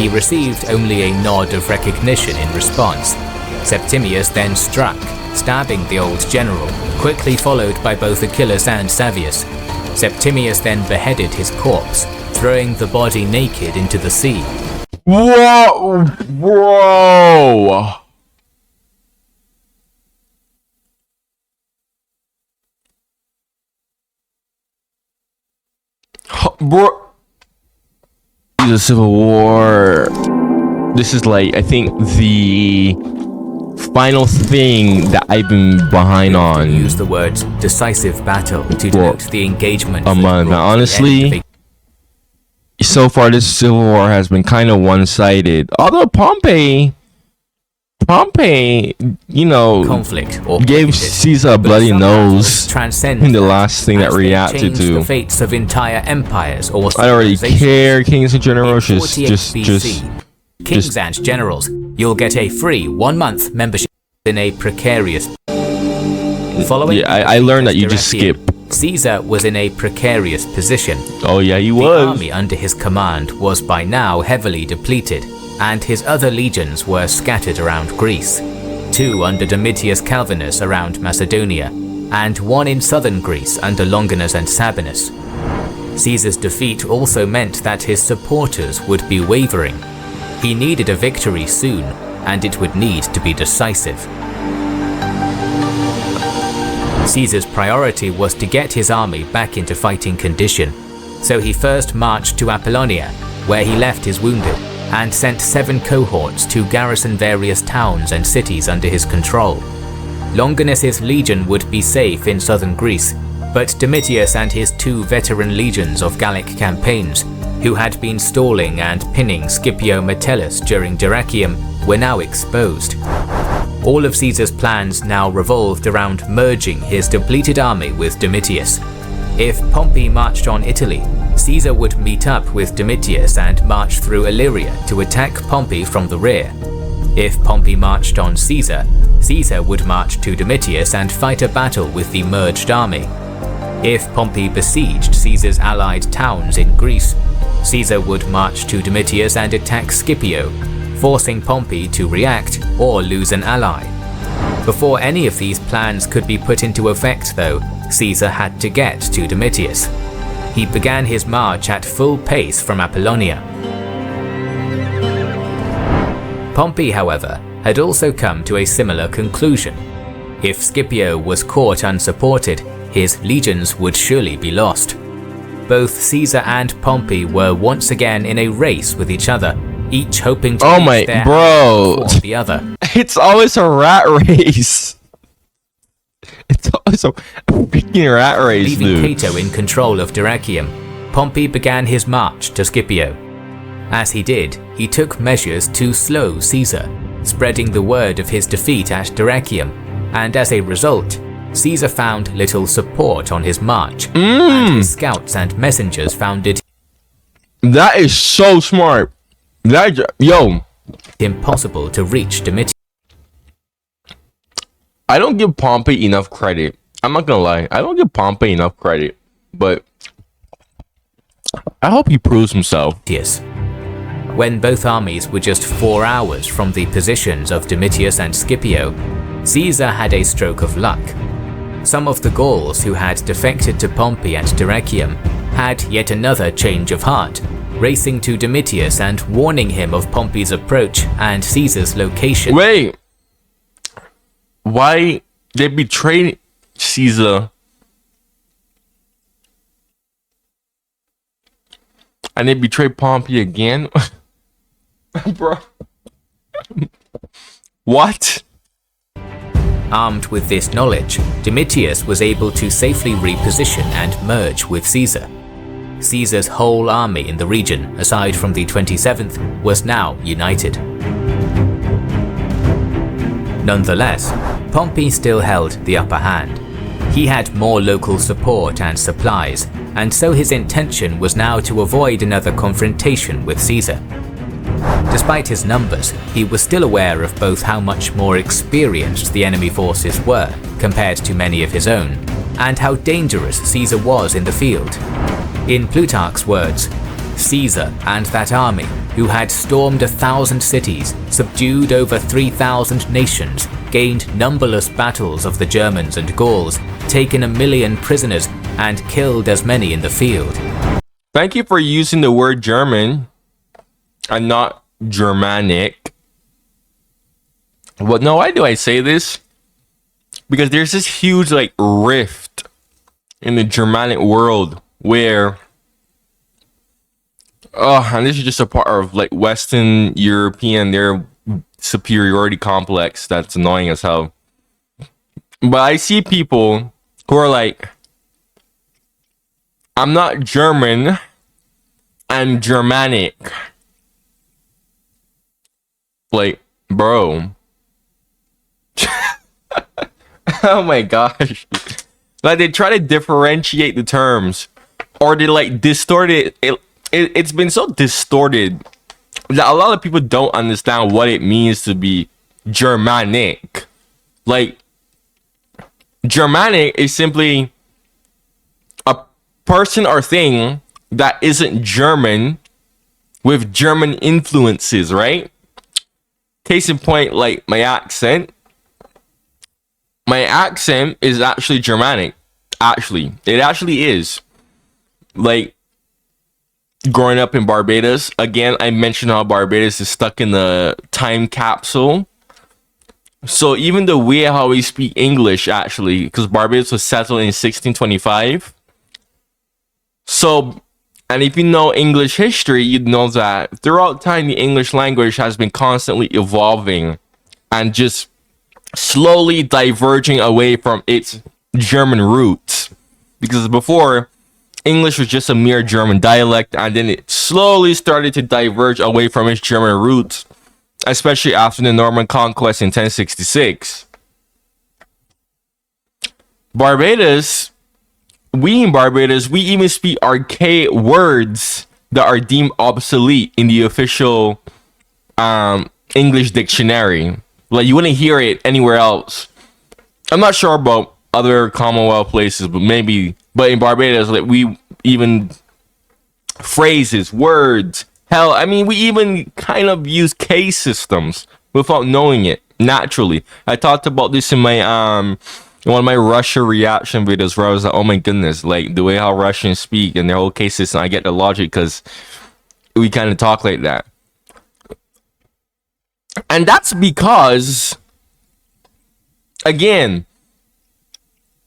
He received only a nod of recognition in response. Septimius then struck, stabbing the old general, quickly followed by both Achillas and Savius. Septimius then beheaded his corpse, throwing the body naked into the sea. Whoa! Bro! The Civil War. This is like, I think, the final thing that I've been behind on. Use the words decisive battle to denote the engagement. A month. Now, honestly, so far this Civil War has been kind of one-sided. Although Pompey, you know, conflict gave Caesar a bloody nose in the last thing that reacted to. The fates of entire empires or I don't really care, kings and generals, just kings and generals, you'll get a free 1-month membership in a precarious. Following, yeah, I learned that you just skip. Caesar was in a precarious position. Oh yeah, he was. The army under his command was by now heavily depleted, and his other legions were scattered around Greece, 2 under Domitius Calvinus around Macedonia, and 1 in southern Greece under Longinus and Sabinus. Caesar's defeat also meant that his supporters would be wavering. He needed a victory soon, and it would need to be decisive. Caesar's priority was to get his army back into fighting condition, so he first marched to Apollonia, where he left his wounded, and sent 7 cohorts to garrison various towns and cities under his control. Longinus's legion would be safe in southern Greece, but Domitius and his 2 veteran legions of Gallic campaigns, who had been stalling and pinning Scipio Metellus during Dyrrhachium, were now exposed. All of Caesar's plans now revolved around merging his depleted army with Domitius. If Pompey marched on Italy, Caesar would meet up with Domitius and march through Illyria to attack Pompey from the rear. If Pompey marched on Caesar, Caesar would march to Domitius and fight a battle with the merged army. If Pompey besieged Caesar's allied towns in Greece, Caesar would march to Domitius and attack Scipio, forcing Pompey to react or lose an ally. Before any of these plans could be put into effect though, Caesar had to get to Domitius. He began his march at full pace from Apollonia. Pompey, however, had also come to a similar conclusion. If Scipio was caught unsupported, his legions would surely be lost. Both Caesar and Pompey were once again in a race with each other, each hoping to reach their before the other. It's always a rat race. It's always a freaking rat race, Leaving dude. Cato in control of Dyrrhachium, Pompey began his march to Scipio. As he did, he took measures to slow Caesar, spreading the word of his defeat at Dyrrhachium, and as a result, Caesar found little support on his march, and his scouts and messengers found it That is so smart. Impossible to reach Domitius. I don't give Pompey enough credit. I'm not gonna lie. I don't give Pompey enough credit, but I hope he proves himself. When both armies were just 4 hours from the positions of Domitius and Scipio, Caesar had a stroke of luck. Some of the Gauls who had defected to Pompey at Dyrrhachium had yet another change of heart, racing to Domitius and warning him of Pompey's approach and Caesar's location. Wait, why they betrayed Caesar and they betrayed Pompey again? Bro, what? Armed with this knowledge, Domitius was able to safely reposition and merge with Caesar. Caesar's whole army in the region, aside from the 27th, was now united. Nonetheless, Pompey still held the upper hand. He had more local support and supplies, and so his intention was now to avoid another confrontation with Caesar. Despite his numbers, he was still aware of both how much more experienced the enemy forces were compared to many of his own, and how dangerous Caesar was in the field. In Plutarch's words, Caesar and that army who had stormed 1,000 cities, subdued over 3,000 nations, gained numberless battles of the Germans and Gauls, taken 1 million prisoners, and killed as many in the field. Thank you for using the word German and not Germanic. Well, no, why do I say this? Because there's this huge like rift in the Germanic world where and this is just a part of like Western European, their superiority complex that's annoying as hell. But I see people who are like, I'm not German, I'm Germanic. Like, bro. Oh my gosh. Like, they try to differentiate the terms, or they like distort it. It's been so distorted that a lot of people don't understand what it means to be Germanic. Like, Germanic is simply a person or thing that isn't German with German influences, right? Case in point, like my accent. My accent is actually Germanic. Actually, it actually is. Like, growing up in Barbados, again, I mentioned how Barbados is stuck in the time capsule. So even the way how we speak English, actually, because Barbados was settled in 1625. So, and if you know English history, you'd know that throughout time, the English language has been constantly evolving and just slowly diverging away from its German roots. Because before, English was just a mere German dialect, and then it slowly started to diverge away from its German roots, especially after the Norman conquest in 1066. Barbados, we even speak archaic words that are deemed obsolete in the official English dictionary. Like, you wouldn't hear it anywhere else. I'm not sure about other Commonwealth places, but maybe. But in Barbados, like, we even phrases, words, hell, I mean, we even kind of use case systems without knowing it naturally. I talked about this in my one of my Russia reaction videos where I was like, oh my goodness, like the way how Russians speak and their whole case system. I get the logic because we kind of talk like that. And that's because, again,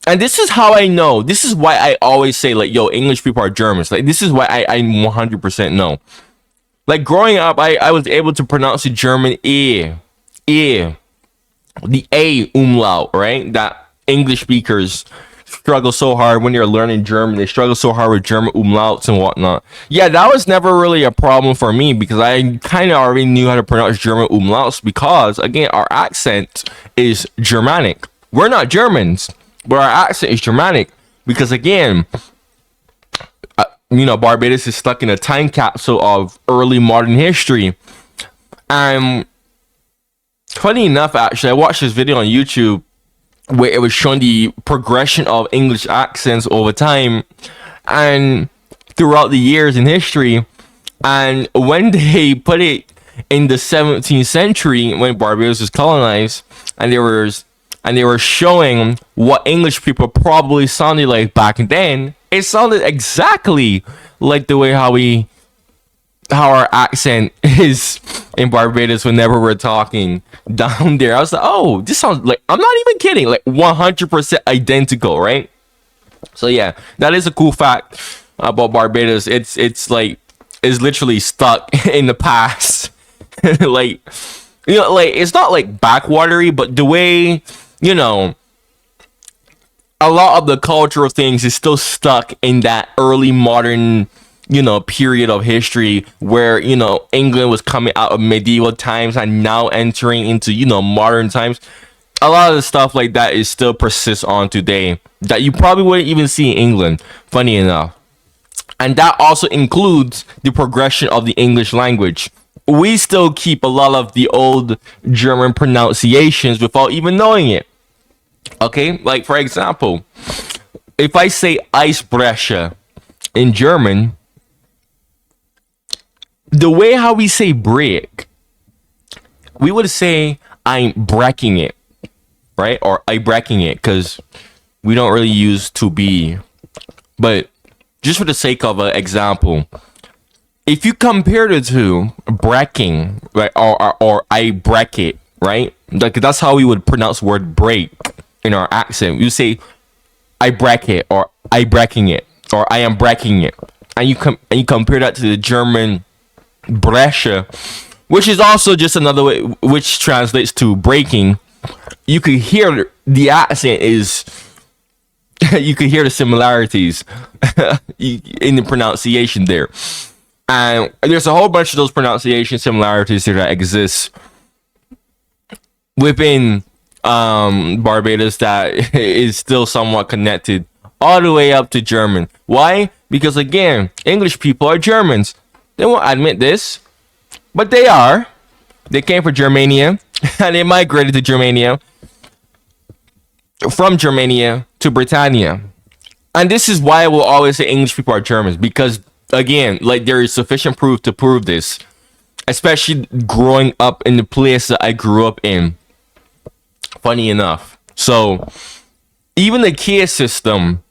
and this is how I know. This is why I always say, like, yo, English people are Germans. Like, this is why I 100% know. Like, growing up, I was able to pronounce the German E. The A umlaut, right? That English speakers struggle so hard when they're learning German. They struggle so hard with German umlauts and whatnot. Yeah, that was never really a problem for me because I kind of already knew how to pronounce German umlauts because, again, our accent is Germanic. We're not Germans, but our accent is Germanic because, again, Barbados is stuck in a time capsule of early modern history. And funny enough, actually, I watched this video on YouTube where it was showing the progression of English accents over time and throughout the years in history. And when they put it in the 17th century, when Barbados was colonized, and they were showing what English people probably sounded like back then, it sounded exactly like the way how our accent is in Barbados whenever we're talking down there. I was like, oh, this sounds like, I'm not even kidding, like 100% identical, right? So yeah, that is a cool fact about Barbados. It's like, it's literally stuck in the past. Like, like, it's not like backwatery, but the way, a lot of the cultural things is still stuck in that early modern, period of history where, England was coming out of medieval times and now entering into, modern times. A lot of the stuff like that is still persists on today that you probably wouldn't even see in England, funny enough. And that also includes the progression of the English language. We still keep a lot of the old German pronunciations without even knowing it. Okay, like for example, if I say Eisbrecher in German, the way how we say break, we would say I'm breaking it, right? Or I breaking it, because we don't really use to be. But just for the sake of an example, if you compare the two, breaking, right, or I break it, right? Like that's how we would pronounce the word break in our accent. You say I break it, or I breaking it, or I am breaking it, and you compare that to the German Bresche, which is also just another way, which translates to breaking. You could hear the accent is. You could hear the similarities in the pronunciation there, and there's a whole bunch of those pronunciation similarities here that exist within Barbados that is still somewhat connected all the way up to German. Why? Because again, English people are Germans. They won't admit this, but they are. They came from Germania and they migrated to Germania, from Germania to Britannia. And this is why I will always say English people are Germans, because again, like there is sufficient proof to prove this, especially growing up in the place that I grew up in. Funny enough. So even the case system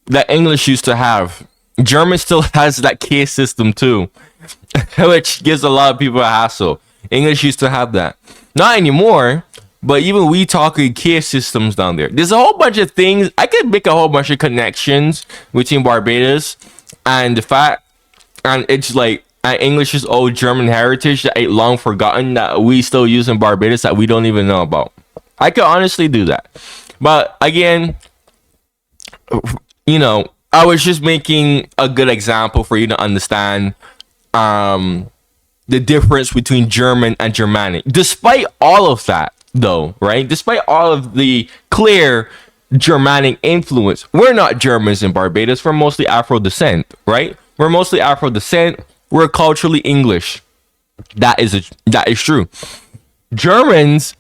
that English used to have, German still has that case system too, which gives a lot of people a hassle. English used to have that. Not anymore, but even we talk in case systems down there. There's a whole bunch of things. I could make a whole bunch of connections between Barbados and the fact, and it's like English's old German heritage that ain't long forgotten that we still use in Barbados that we don't even know about. I could honestly do that. But again, you know, I was just making a good example for you to understand the difference between German and Germanic. Despite all of that, though, right? Despite all of the clear Germanic influence, we're not Germans in Barbados. We're mostly Afro descent, right? We're mostly Afro descent. We're culturally English. That is true. Germans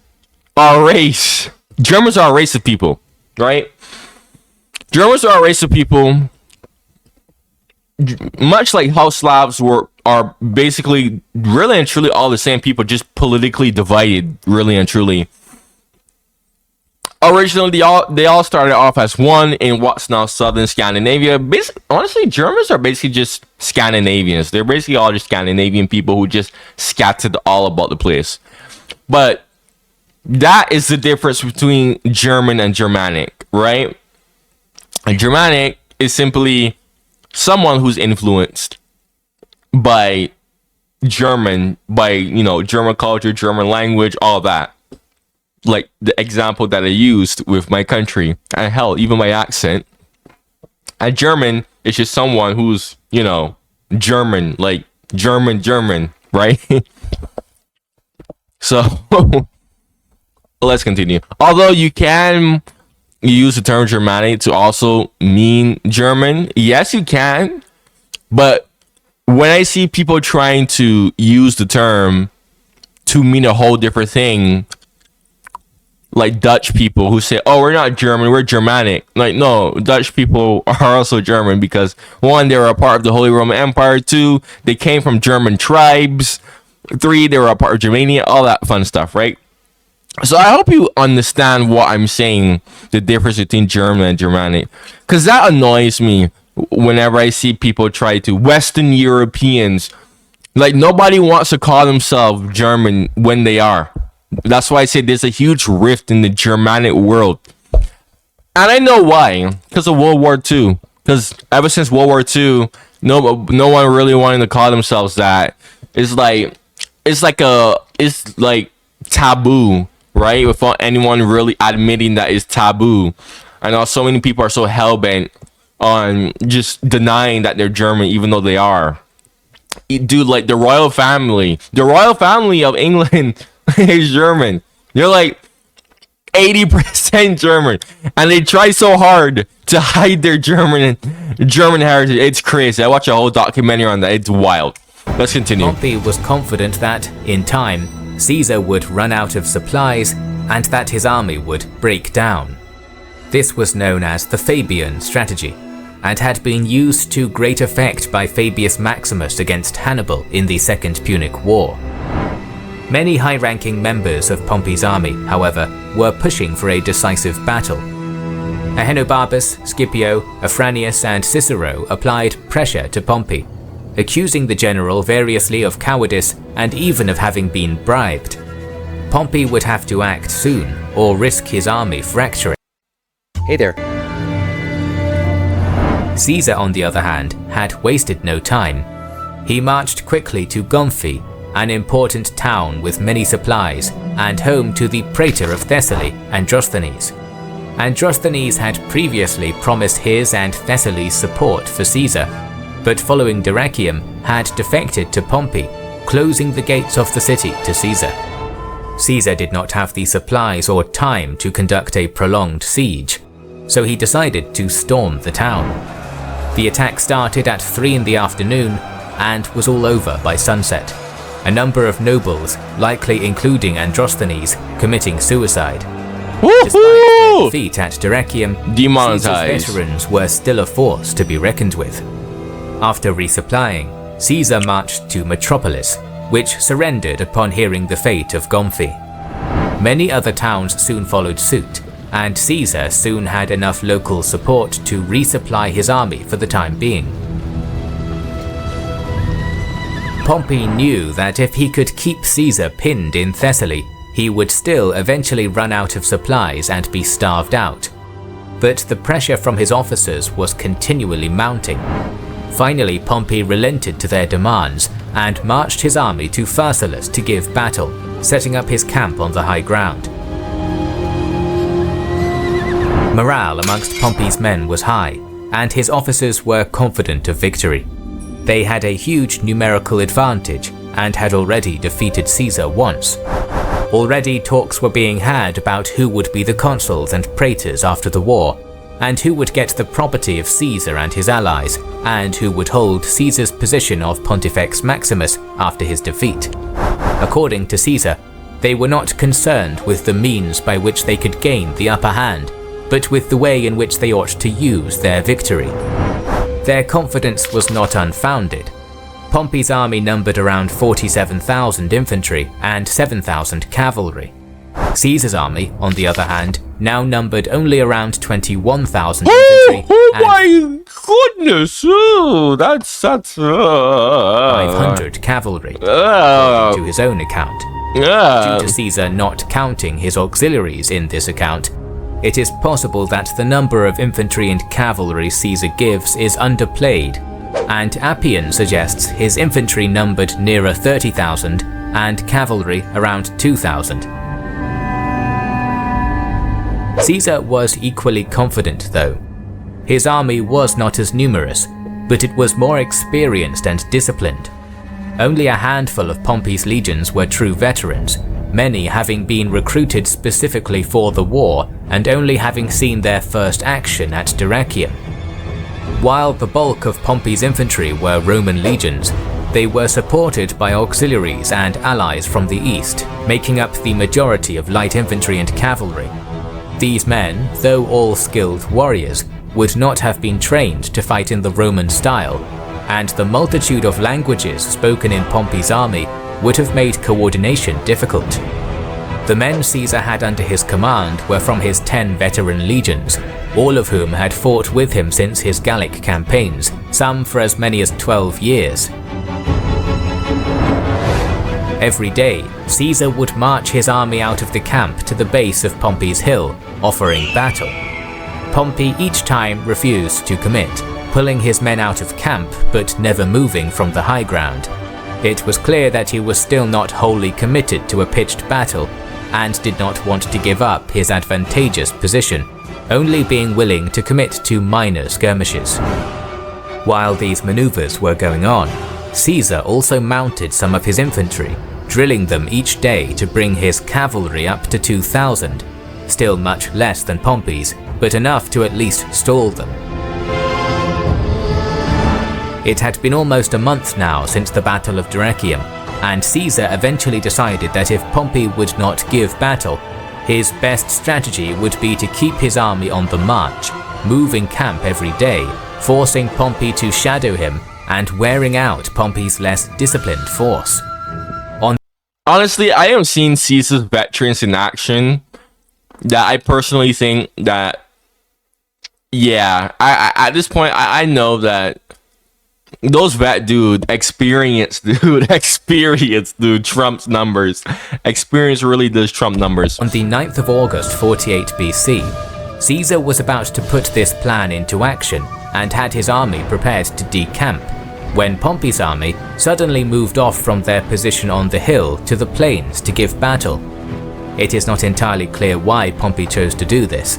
are a race. Germans are a race of people, right? Germans are a race of people, much like how Slavs are basically really and truly all the same people, just politically divided, really and truly. Originally, they all started off as one in what's now southern Scandinavia. Basically, honestly, Germans are basically just Scandinavians. They're basically all just Scandinavian people who just scattered all about the place. But that is the difference between German and Germanic, right? And Germanic is simply someone who's influenced by German, German culture, German language, all that. Like the example that I used with my country, and hell, even my accent. And German is just someone who's, German, like German, right? So let's continue. Although you can use the term Germanic to also mean German, yes, you can. But when I see people trying to use the term to mean a whole different thing, like Dutch people who say, oh, we're not German, we're Germanic. Like, no, Dutch people are also German because, one, they were a part of the Holy Roman Empire. Two, they came from German tribes. Three, they were a part of Germania, all that fun stuff, right? So I hope you understand what I'm saying, the difference between German and Germanic. Because that annoys me whenever I see people try to, Western Europeans, like nobody wants to call themselves German when they are. That's why I say there's a huge rift in the Germanic world. And I know why. Because of World War II. Because ever since World War II, no one really wanted to call themselves that. It's like taboo, right? Without anyone really admitting that it's taboo. I know so many people are so hell-bent on just denying that they're German even though they are. Dude, like the royal family of England is German. They're like 80% German, and they try so hard to hide their German heritage. It's crazy. I watched a whole documentary on that. It's wild. Let's continue. Pompey was confident that, in time, Caesar would run out of supplies and that his army would break down. This was known as the Fabian strategy. and had been used to great effect by Fabius Maximus against Hannibal in the Second Punic War. Many high-ranking members of Pompey's army, however, were pushing for a decisive battle. Ahenobarbus, Scipio, Afranius and Cicero applied pressure to Pompey, accusing the general variously of cowardice and even of having been bribed. Pompey would have to act soon or risk his army fracturing. Hey there. Caesar, on the other hand, had wasted no time. He marched quickly to Gomphi, an important town with many supplies and home to the praetor of Thessaly, Androsthenes. Androsthenes had previously promised his and Thessaly's support for Caesar, but following Dyrrachium had defected to Pompey, closing the gates of the city to Caesar. Caesar did not have the supplies or time to conduct a prolonged siege, so he decided to storm the town. The attack started at 3 in the afternoon and was all over by sunset, a number of nobles, likely including Androsthenes, committing suicide. Despite their defeat at Dyrrachium, Caesar's veterans were still a force to be reckoned with. After resupplying, Caesar marched to Metropolis, which surrendered upon hearing the fate of Gomphi. Many other towns soon followed suit, and Caesar soon had enough local support to resupply his army for the time being. Pompey knew that if he could keep Caesar pinned in Thessaly, he would still eventually run out of supplies and be starved out. But the pressure from his officers was continually mounting. Finally, Pompey relented to their demands and marched his army to Pharsalus to give battle, setting up his camp on the high ground. Morale amongst Pompey's men was high, and his officers were confident of victory. They had a huge numerical advantage and had already defeated Caesar once. Already talks were being had about who would be the consuls and praetors after the war, and who would get the property of Caesar and his allies, and who would hold Caesar's position of Pontifex Maximus after his defeat. According to Caesar, they were not concerned with the means by which they could gain the upper hand, but with the way in which they ought to use their victory. Their confidence was not unfounded. Pompey's army numbered around 47,000 infantry and 7,000 cavalry. Caesar's army, on the other hand, now numbered only around 21,000 infantry and my goodness! Oh, that's 500 cavalry, according to his own account. Due to Caesar not counting his auxiliaries in this account, it is possible that the number of infantry and cavalry Caesar gives is underplayed, and Appian suggests his infantry numbered nearer 30,000 and cavalry around 2,000. Caesar was equally confident though. His army was not as numerous, but it was more experienced and disciplined. Only a handful of Pompey's legions were true veterans, many having been recruited specifically for the war and only having seen their first action at Dyrrachium. While the bulk of Pompey's infantry were Roman legions, they were supported by auxiliaries and allies from the east, making up the majority of light infantry and cavalry. These men, though all skilled warriors, would not have been trained to fight in the Roman style, and the multitude of languages spoken in Pompey's army would have made coordination difficult. The men Caesar had under his command were from his 10 veteran legions, all of whom had fought with him since his Gallic campaigns, some for as many as 12 years. Every day, Caesar would march his army out of the camp to the base of Pompey's hill, offering battle. Pompey each time refused to commit, pulling his men out of camp but never moving from the high ground. It was clear that he was still not wholly committed to a pitched battle and did not want to give up his advantageous position, only being willing to commit to minor skirmishes. While these maneuvers were going on, Caesar also mounted some of his infantry, drilling them each day to bring his cavalry up to 2,000, still much less than Pompey's, but enough to at least stall them. It had been almost a month now since the Battle of Dyrrachium, and Caesar eventually decided that if Pompey would not give battle, his best strategy would be to keep his army on the march, move in camp every day, forcing Pompey to shadow him and wearing out Pompey's less disciplined force. Honestly, I have seen Caesar's veterans in action that I personally think that, yeah, I at this point, I know that those experience, trumps numbers. Experience really does trump numbers. On the 9th of August 48 BC, Caesar was about to put this plan into action and had his army prepared to decamp, when Pompey's army suddenly moved off from their position on the hill to the plains to give battle. It is not entirely clear why Pompey chose to do this.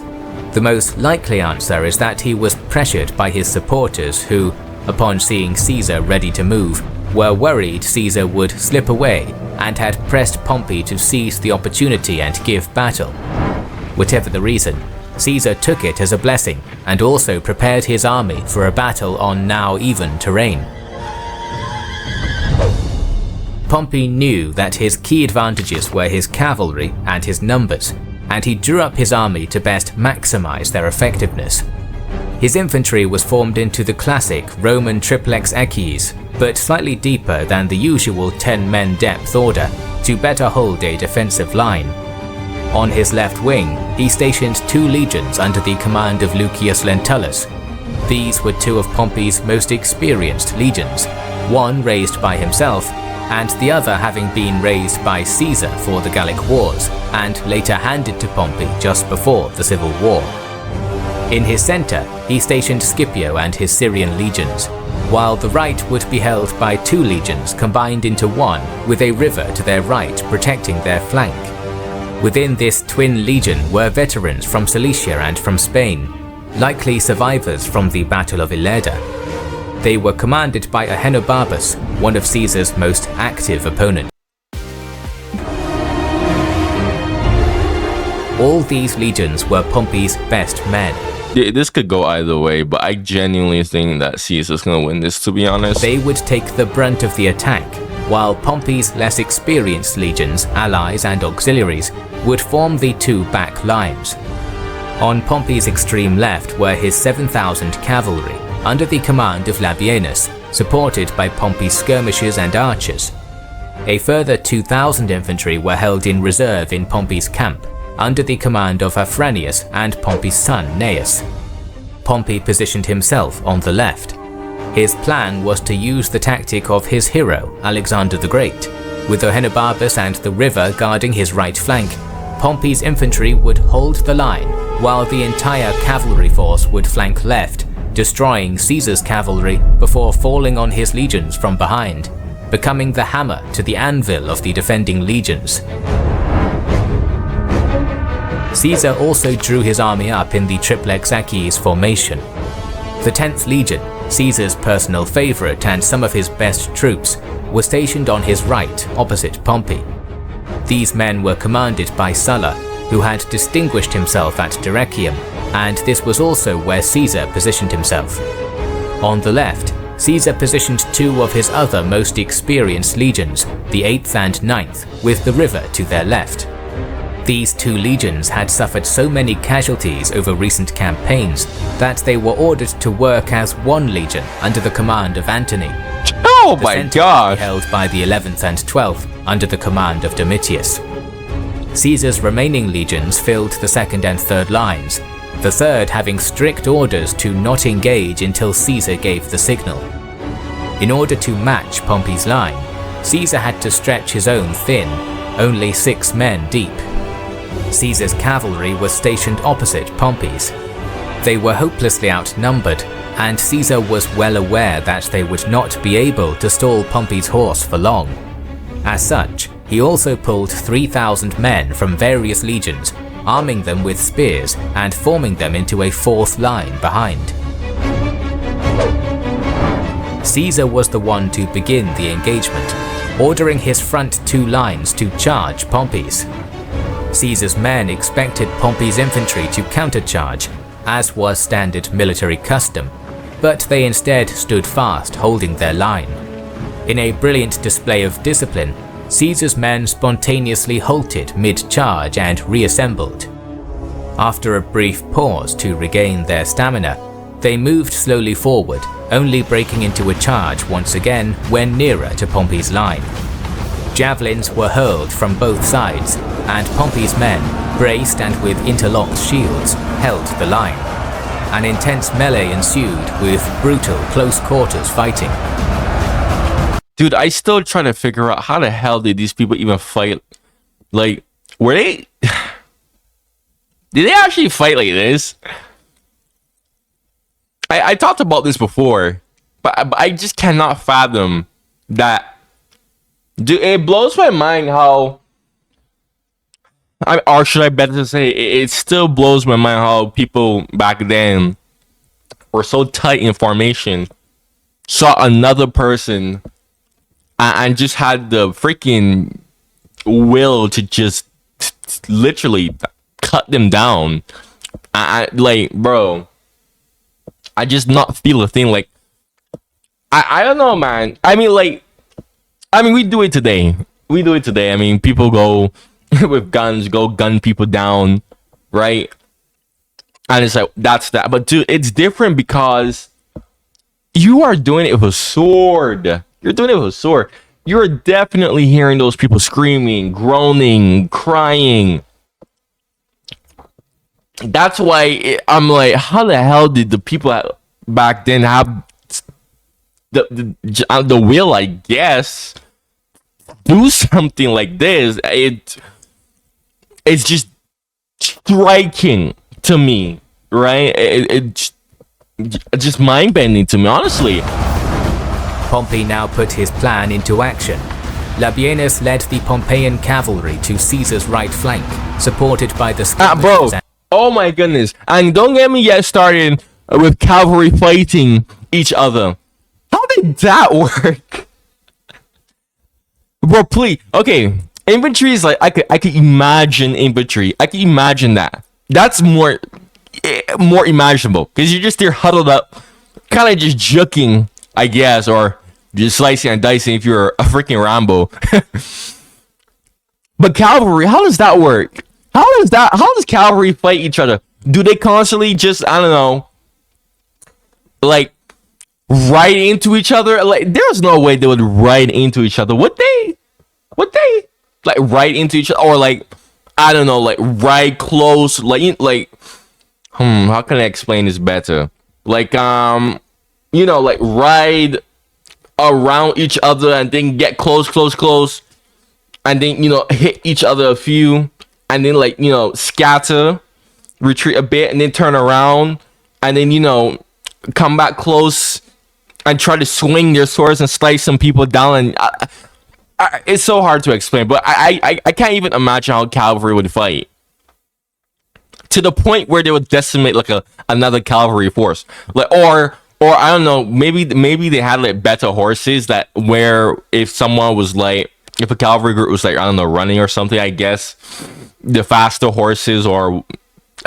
The most likely answer is that he was pressured by his supporters who, upon seeing Caesar ready to move, were worried Caesar would slip away and had pressed Pompey to seize the opportunity and give battle. Whatever the reason, Caesar took it as a blessing and also prepared his army for a battle on now even terrain. Pompey knew that his key advantages were his cavalry and his numbers, and he drew up his army to best maximize their effectiveness. His infantry was formed into the classic Roman triplex equies, but slightly deeper than the usual 10-men depth order to better hold a defensive line. On his left wing, he stationed 2 legions under the command of Lucius Lentulus. These were 2 of Pompey's most experienced legions, one raised by himself, and the other having been raised by Caesar for the Gallic Wars, and later handed to Pompey just before the Civil War. In his centre, he stationed Scipio and his Syrian legions, while the right would be held by 2 legions combined into one, with a river to their right protecting their flank. Within this twin legion were veterans from Cilicia and from Spain, likely survivors from the Battle of Ilerda. They were commanded by Ahenobarbus, one of Caesar's most active opponents. All these legions were Pompey's best men. This could go either way, but I genuinely think that Caesar's gonna win this, to be honest. They would take the brunt of the attack, while Pompey's less experienced legions, allies and auxiliaries would form the 2 back lines. On Pompey's extreme left were his 7,000 cavalry, under the command of Labienus, supported by Pompey's skirmishers and archers. A further 2,000 infantry were held in reserve in Pompey's camp, under the command of Afranius and Pompey's son Gnaeus. Pompey positioned himself on the left. His plan was to use the tactic of his hero, Alexander the Great. With Ahenobarbus and the river guarding his right flank, Pompey's infantry would hold the line, while the entire cavalry force would flank left, destroying Caesar's cavalry before falling on his legions from behind, becoming the hammer to the anvil of the defending legions. Caesar also drew his army up in the triplex equies formation. The 10th Legion, Caesar's personal favorite and some of his best troops, were stationed on his right opposite Pompey. These men were commanded by Sulla, who had distinguished himself at Dyrrhachium, and this was also where Caesar positioned himself. On the left, Caesar positioned 2 of his other most experienced legions, the 8th and 9th, with the river to their left. These 2 legions had suffered so many casualties over recent campaigns that they were ordered to work as one legion under the command of Antony. Oh my god! Held by the 11th and 12th under the command of Domitius. Caesar's remaining legions filled the 2nd and 3rd lines, the 3rd having strict orders to not engage until Caesar gave the signal. In order to match Pompey's line, Caesar had to stretch his own thin, only 6 men deep. Caesar's cavalry was stationed opposite Pompey's. They were hopelessly outnumbered, and Caesar was well aware that they would not be able to stall Pompey's horse for long. As such, he also pulled 3,000 men from various legions, arming them with spears and forming them into a 4th line behind. Caesar was the one to begin the engagement, ordering his front 2 lines to charge Pompey's. Caesar's men expected Pompey's infantry to countercharge, as was standard military custom, but they instead stood fast holding their line. In a brilliant display of discipline, Caesar's men spontaneously halted mid-charge and reassembled. After a brief pause to regain their stamina, They moved slowly forward, only breaking into a charge once again when nearer to Pompey's line. Javelins were hurled from both sides, and Pompey's men, braced and with interlocked shields, held the line. An intense melee ensued with brutal close quarters fighting. Dude, I still trying to figure out how the hell did these people even fight? Like, were they... Did they actually fight like this? I talked about this before, but I just cannot fathom that. Dude, it blows my mind how... or should I better say, it still blows my mind how people back then were so tight in formation, saw another person, and just had the freaking will to just literally cut them down. Like, bro, I just not feel a thing. Like, I don't know, man. I mean, we do it today. I mean, people go with guns, go gun people down, right? And it's like, that's that. But dude, it's different because you are doing it with a sword. You're doing it with a sword. You're definitely hearing those people screaming, groaning, crying. That's why I'm like, how the hell did the people back then have the will, I guess, do something like this? It's just striking to me, right? It's just mind-bending to me, honestly. Pompey now put his plan into action. Labienus led the Pompeian cavalry to Caesar's right flank, supported by the bro. Oh my goodness. And don't get me yet started with cavalry fighting each other. How did that work? Bro, please. Okay. Infantry is like, I could imagine infantry. I can imagine that. That's more imaginable. Because you're just there huddled up, kind of just juking, I guess, or just slicing and dicing if you're a freaking Rambo. But cavalry, how does that work? How does cavalry fight each other? Do they constantly just, I don't know, like, ride into each other? Like, there's no way they would ride into each other. Would they? Like, ride into each other? Or, like, I don't know, like, ride close, how can I explain this better? Like, like, ride around each other and then get close, and then, hit each other a few, and then, like, scatter, retreat a bit, and then turn around, and then, come back close and try to swing their swords and slice some people down. And it's so hard to explain, but I can't even imagine how cavalry would fight to the point where they would decimate like another cavalry force, like, or I don't know, maybe they had like better horses that where if someone was like, if a cavalry group was like, I don't know, running or something, I guess the faster horses, or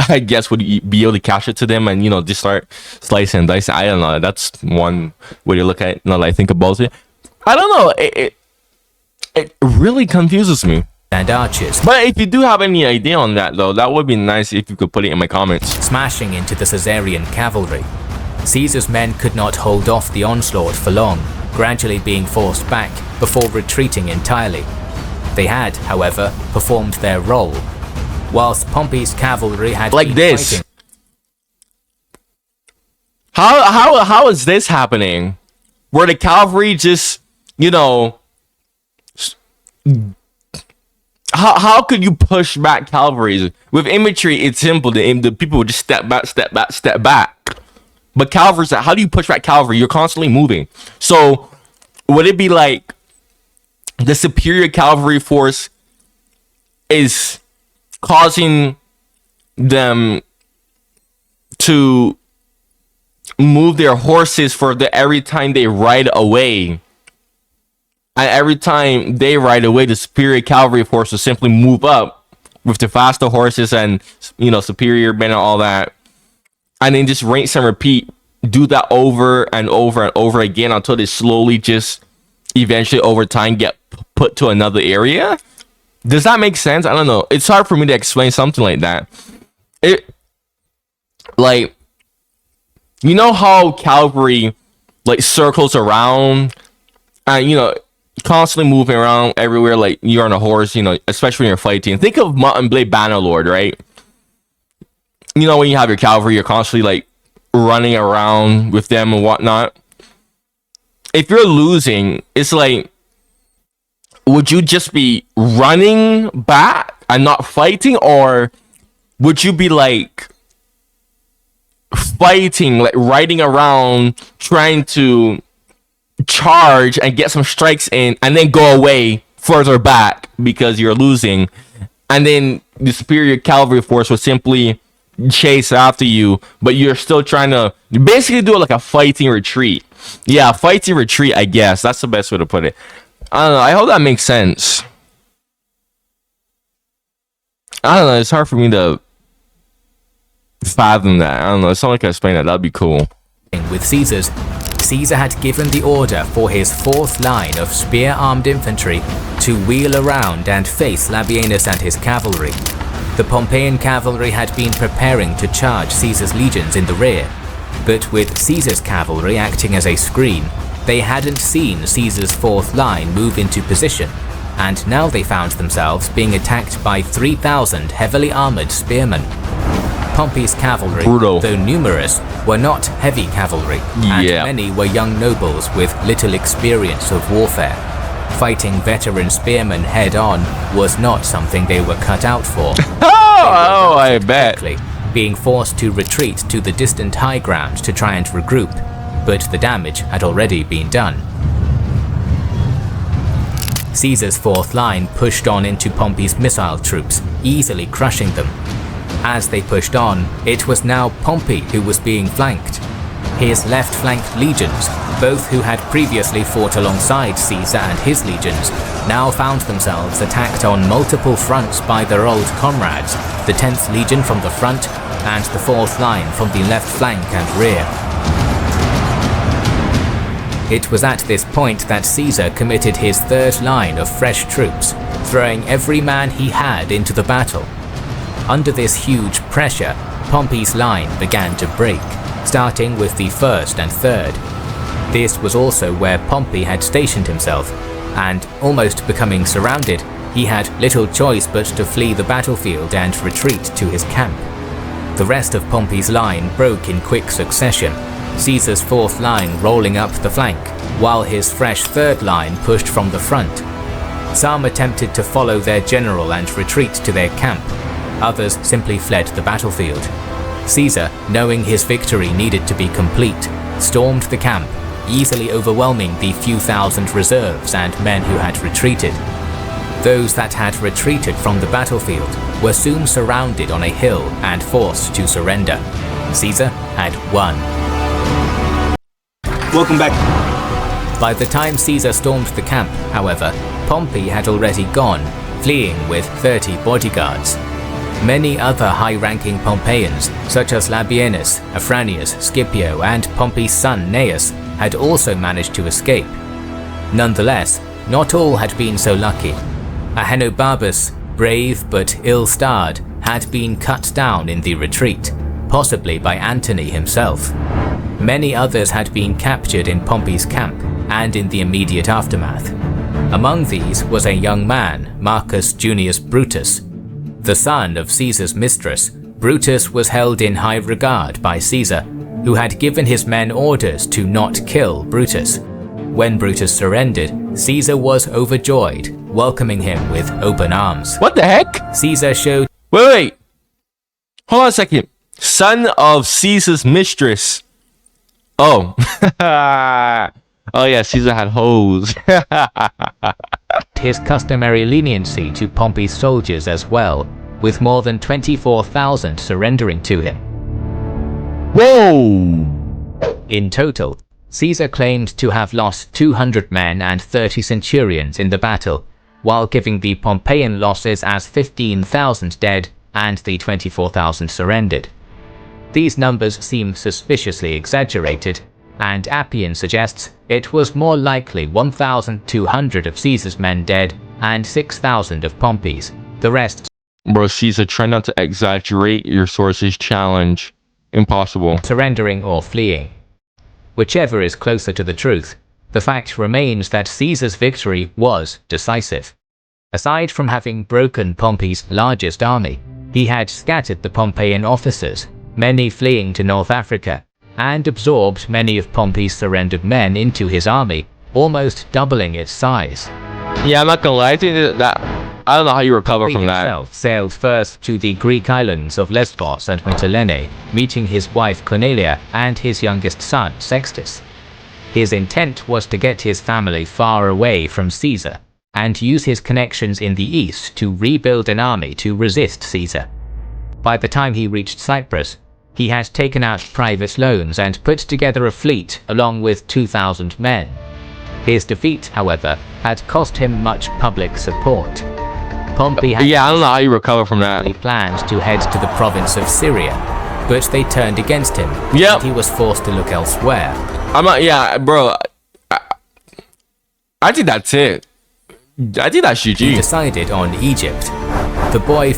I guess, would be able to catch it to them and just start slicing and dicing. I don't know. That's one way to look at it. Now that I think about it, I don't know. It really confuses me. And archers. But if you do have any idea on that, though, that would be nice if you could put it in my comments. Smashing into the Caesarian cavalry. Caesar's men could not hold off the onslaught for long, gradually being forced back before retreating entirely. They had, however, performed their role. Whilst Pompey's cavalry had like been this fighting. How is this happening? Where the cavalry just, how could you push back cavalry? With infantry, it's simple. The people would just step back. But cavalry, how do you push back cavalry? You're constantly moving. So would it be like the superior cavalry force is causing them to move their horses further every time they ride away, and every time they ride away, the superior cavalry force will simply move up with the faster horses and superior men and all that, and then just rinse and repeat, do that over and over and over again until they slowly just eventually over time get put to another area. Does that make sense? I don't know. It's hard for me to explain something like that. You know how cavalry like circles around and constantly moving around everywhere like you're on a horse, especially when you're fighting. Think of Mount and Blade Bannerlord, right? When you have your cavalry, you're constantly like running around with them and whatnot. If you're losing, it's like, would you just be running back and not fighting, or would you be like fighting, like riding around, trying to charge and get some strikes in, and then go away further back because you're losing, and then the superior cavalry force would simply chase after you, but you're still trying to basically do it like a fighting retreat. Yeah, fighting retreat, I guess that's the best way to put it. I don't know, I hope that makes sense. I don't know, it's hard for me to fathom that. I don't know, if someone can explain that, that'd be cool. With Caesar had given the order for his fourth line of spear-armed infantry to wheel around and face Labienus and his cavalry. The Pompeian cavalry had been preparing to charge Caesar's legions in the rear, but with Caesar's cavalry acting as a screen, they hadn't seen Caesar's fourth line move into position, and now they found themselves being attacked by 3,000 heavily armoured spearmen. Pompey's cavalry, though numerous, were not heavy cavalry, and many were young nobles with little experience of warfare. Fighting veteran spearmen head-on was not something they were cut out for. I bet. Being forced to retreat to the distant high ground to try and regroup, but the damage had already been done. Caesar's fourth line pushed on into Pompey's missile troops, easily crushing them. As they pushed on, it was now Pompey who was being flanked. His left-flanked legions, both who had previously fought alongside Caesar and his legions, now found themselves attacked on multiple fronts by their old comrades, the 10th Legion from the front and the 4th line from the left flank and rear. It was at this point that Caesar committed his third line of fresh troops, throwing every man he had into the battle. Under this huge pressure, Pompey's line began to break, starting with the 1st and 3rd. This was also where Pompey had stationed himself, and almost becoming surrounded, he had little choice but to flee the battlefield and retreat to his camp. The rest of Pompey's line broke in quick succession, Caesar's 4th line rolling up the flank, while his fresh 3rd line pushed from the front. Some attempted to follow their general and retreat to their camp, others simply fled the battlefield. Caesar, knowing his victory needed to be complete, stormed the camp, easily overwhelming the few thousand reserves and men who had retreated. Those that had retreated from the battlefield were soon surrounded on a hill and forced to surrender. Caesar had won. Welcome back. By the time Caesar stormed the camp, however, Pompey had already gone, fleeing with 30 bodyguards. Many other high-ranking Pompeians, such as Labienus, Afranius, Scipio, and Pompey's son Gnaeus, had also managed to escape. Nonetheless, not all had been so lucky. Ahenobarbus, brave but ill-starred, had been cut down in the retreat, possibly by Antony himself. Many others had been captured in Pompey's camp and in the immediate aftermath. Among these was a young man, Marcus Junius Brutus. The son of Caesar's mistress, Brutus was held in high regard by Caesar, who had given his men orders to not kill Brutus. When Brutus surrendered, Caesar was overjoyed, welcoming him with open arms. What the heck? Caesar showed... Wait. Hold on a second. Son of Caesar's mistress. Oh. Oh yeah, Caesar had hoes. his customary leniency to Pompey's soldiers as well, with more than 24,000 surrendering to him. Whoa! In total, Caesar claimed to have lost 200 men and 30 centurions in the battle, while giving the Pompeian losses as 15,000 dead and the 24,000 surrendered. These numbers seem suspiciously exaggerated, and Appian suggests it was more likely 1,200 of Caesar's men dead and 6,000 of Pompey's. The rest... Bro, Caesar, try not to exaggerate your sources challenge. Impossible. surrendering or fleeing. Whichever is closer to the truth, the fact remains that Caesar's victory was decisive. Aside from having broken Pompey's largest army, he had scattered the Pompeian officers, many fleeing to North Africa, and absorbed many of Pompey's surrendered men into his army, almost doubling its size. Yeah, I'm not gonna lie, I think that I don't know how you recover from that. Himself sailed first to the Greek islands of Lesbos and Mytilene, meeting his wife Cornelia and his youngest son Sextus. His intent was to get his family far away from Caesar, and use his connections in the east to rebuild an army to resist Caesar. By the time he reached Cyprus, he had taken out private loans and put together a fleet along with 2,000 men. His defeat, however, had cost him much public support. Pompey had I don't know how you recover from that. planned to head to the province of Syria, but they turned against him, Yep. and he was forced to look elsewhere. I'm not, yeah, bro. I think that's it. I think that's He GG. decided on Egypt. The boy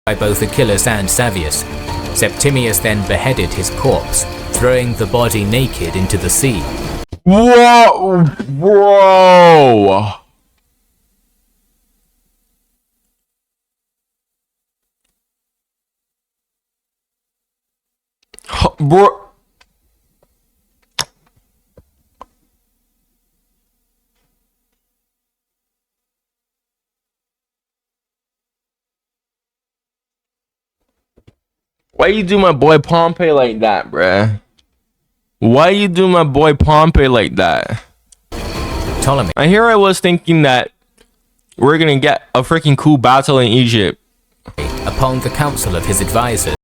by both Achilles and Savius. Septimius then beheaded his corpse, throwing the body naked into the sea. Whoa, bro. Bro. Why you do my boy Pompey like that, bruh? Why you do my boy Pompey like that? Ptolemy, And here I was thinking that we're gonna get a freaking cool battle in Egypt. upon the counsel of his advisors,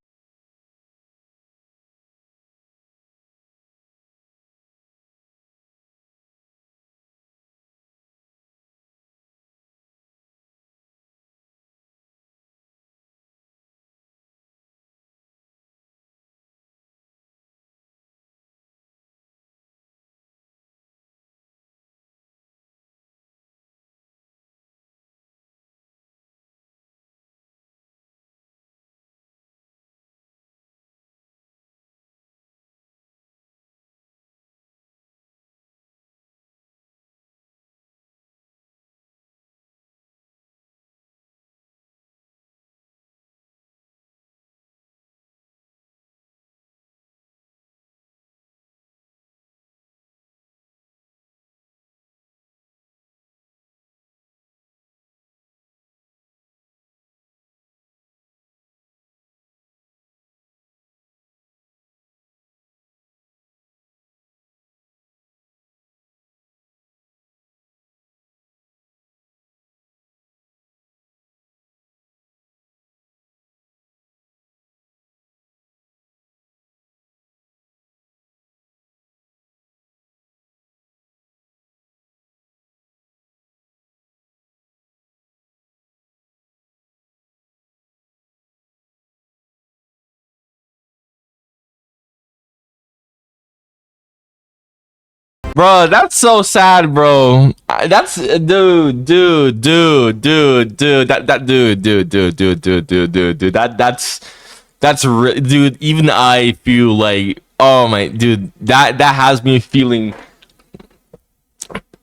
Bro, that's so sad, bro. That's dude. That's dude. Even I feel like Oh my dude, that has me feeling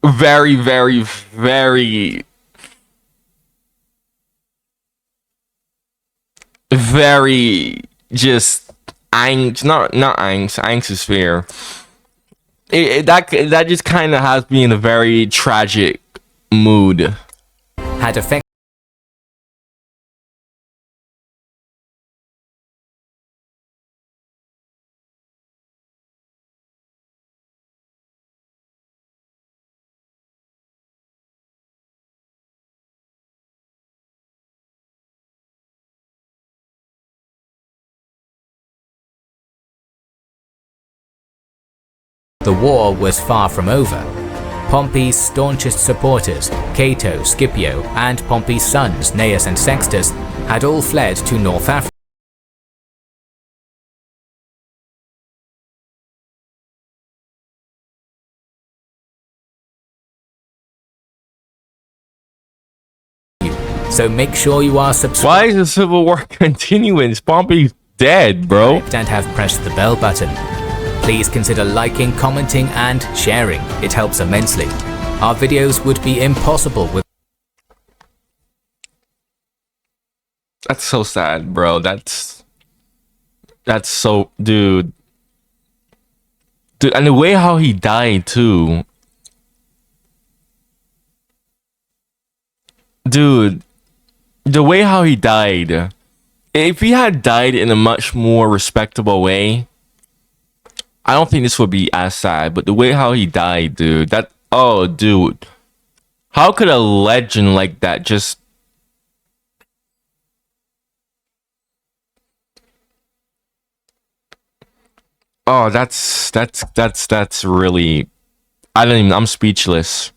very, very, very, very just angst. Not angst. Angst is fear. That just kind of has me in a very tragic mood. Had affected the war was far from over. Pompey's staunchest supporters, Cato, Scipio, and Pompey's sons, Gnaeus and Sextus, had all fled to North Africa. So make sure you are subscribed. Why is the civil war continuing? Pompey's dead, bro. And have pressed the bell button. Please consider liking, commenting, and sharing. It helps immensely. Our videos would be impossible with. That's so sad, bro. That's so, dude, and the way how he died too, dude. The way how he died. If he had died in a much more respectable way, I don't think this would be as sad. But the way how he died, dude. Oh, dude. How could a legend like that just... Oh, that's really... I'm speechless.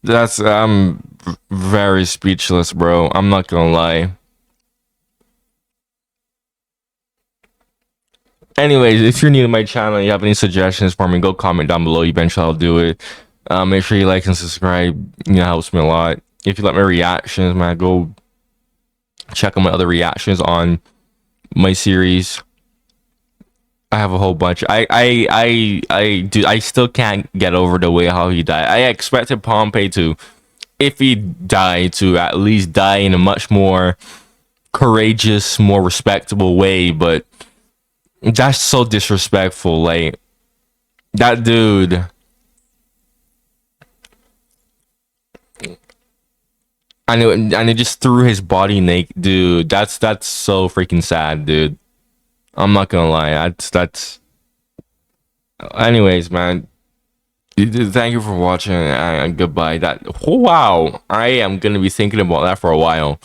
I'm very speechless, bro. I'm not gonna lie. Anyways, if you're new to my channel and you have any suggestions for me, go comment down below. Eventually I'll do it. Make sure you like and subscribe. You know, it helps me a lot. If you like my reactions, man, go check out my other reactions on my series. I have a whole bunch. I still can't get over the way how he died. I expected Pompey to, if he died, to at least die in a much more courageous, more respectable way, but that's so disrespectful. Like, that dude. And it just threw his body naked, dude. That's so freaking sad, dude. I'm not gonna lie. That's. Anyways, man. Thank you for watching and goodbye. Wow. I am gonna be thinking about that for a while.